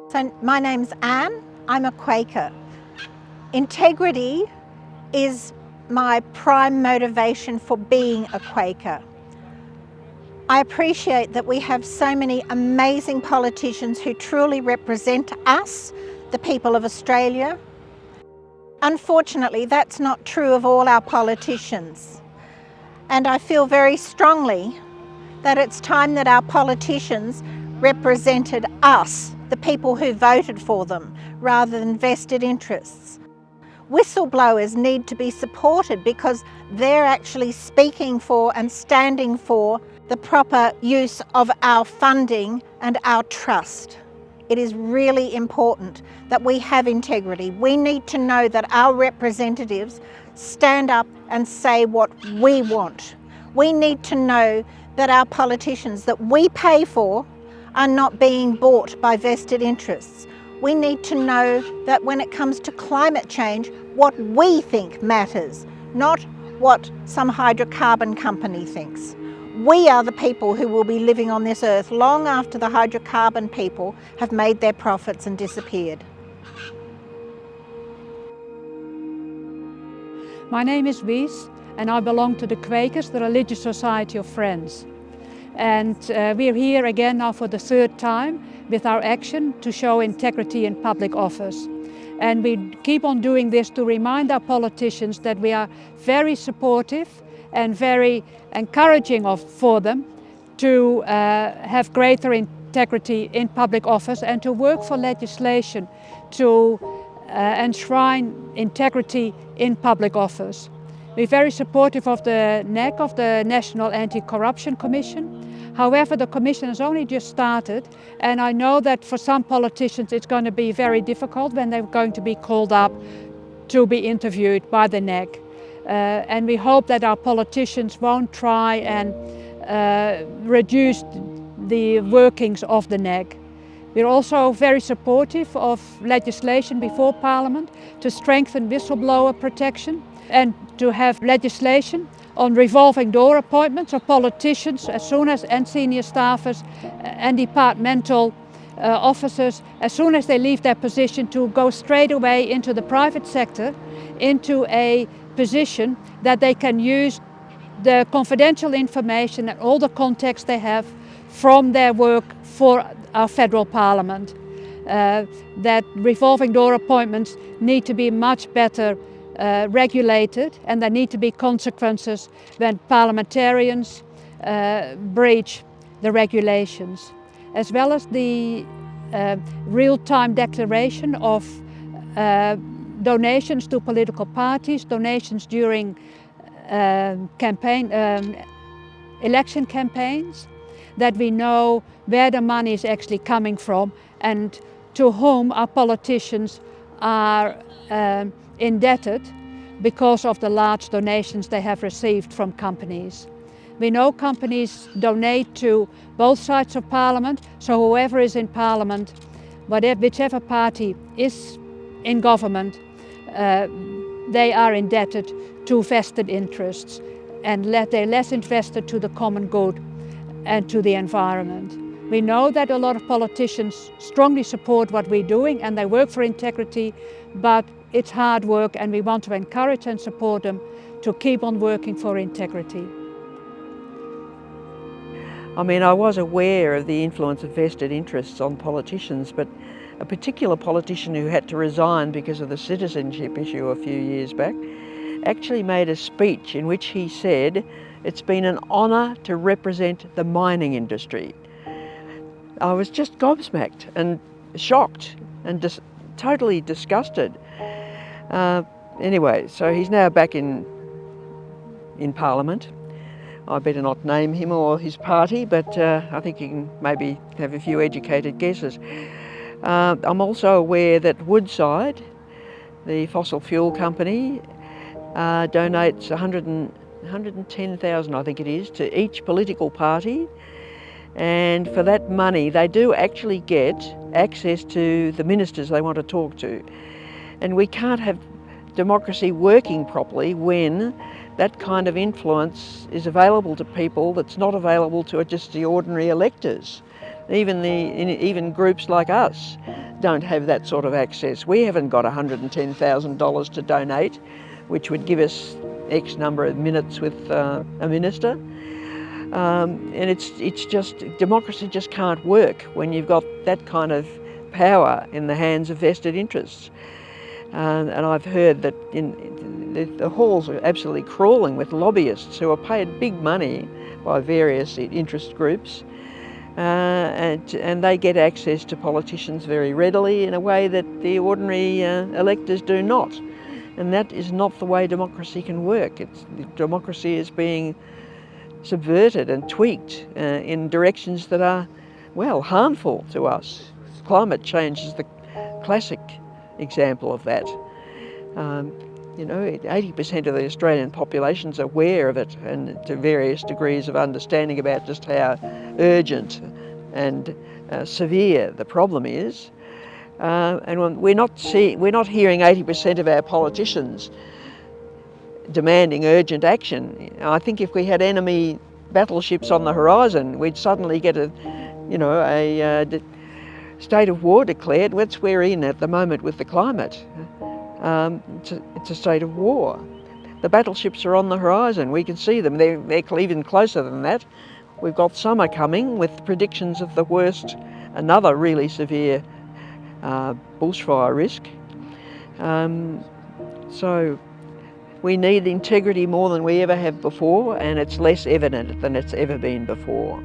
So my name's Anne, I'm a Quaker. Integrity is my prime motivation for being a Quaker. I appreciate that we have so many amazing politicians who truly represent us, the people of Australia. Unfortunately, that's not true of all our politicians. And I feel very strongly that it's time that our politicians represented us, the people who voted for them, rather than vested interests. Whistleblowers need to be supported because they're actually speaking for and standing for the proper use of our funding and our trust. It is really important that we have integrity. We need to know that our representatives stand up and say what we want. We need to know that our politicians that we pay for are not being bought by vested interests. We need to know that when it comes to climate change, what we think matters, not what some hydrocarbon company thinks. We are the people who will be living on this earth long after the hydrocarbon people have made their profits and disappeared. My name is Wies and I belong to the Quakers, the Religious Society of Friends. And we're here again now for the third time with our action to show integrity in public office. And we keep on doing this to remind our politicians that we are very supportive and very encouraging for them to have greater integrity in public office and to work for legislation to enshrine integrity in public office. We're very supportive of the NAC, of the National Anti-Corruption Commission. However, the Commission has only just started, and I know that for some politicians it's going to be very difficult when they're going to be called up to be interviewed by the NAC. And we hope that our politicians won't try and reduce the workings of the NAC. We're also very supportive of legislation before Parliament to strengthen whistleblower protection and to have legislation on revolving door appointments of politicians and senior staffers and departmental officers as soon as they leave their position to go straight away into the private sector, into a position that they can use the confidential information and all the contacts they have from their work for our federal parliament. That revolving door appointments need to be much better regulated, and there need to be consequences when parliamentarians breach the regulations, as well as the real-time declaration of donations to political parties, donations during election campaigns, that we know where the money is actually coming from and to whom our politicians are indebted because of the large donations they have received from companies. We know companies donate to both sides of Parliament, so whoever is in Parliament, whichever party is in government, they are indebted to vested interests and they're less invested to the common good and to the environment. We know that a lot of politicians strongly support what we're doing and they work for integrity, but it's hard work and we want to encourage and support them to keep on working for integrity. I mean, I was aware of the influence of vested interests on politicians, but a particular politician who had to resign because of the citizenship issue a few years back actually made a speech in which he said, "It's been an honour to represent the mining industry." I was just gobsmacked and shocked and totally disgusted. Anyway, so he's now back in Parliament. I better not name him or his party, but I think you can maybe have a few educated guesses. I'm also aware that Woodside, the fossil fuel company, donates 110,000, I think it is, to each political party. And for that money, they do actually get access to the ministers they want to talk to. And we can't have democracy working properly when that kind of influence is available to people that's not available to just the ordinary electors. Even groups like us don't have that sort of access. We haven't got $110,000 to donate, which would give us X number of minutes with a minister. And it's just, democracy just can't work when you've got that kind of power in the hands of vested interests. And I've heard that the halls are absolutely crawling with lobbyists who are paid big money by various interest groups. And they get access to politicians very readily in a way that the ordinary electors do not. And that is not the way democracy can work. Democracy is being subverted and tweaked in directions that are, well, harmful to us. Climate change is the classic example of that. 80% of the Australian population is aware of it, and to various degrees of understanding about just how urgent and severe the problem is. And we're not hearing 80% of our politicians demanding urgent action. I think if we had enemy battleships on the horizon, we'd suddenly get a state of war declared, which we're in at the moment with the climate. It's a state of war. The battleships are on the horizon. We can see them. They're even closer than that. We've got summer coming with predictions of the worst, another really severe bushfire risk. So we need integrity more than we ever have before, and it's less evident than it's ever been before.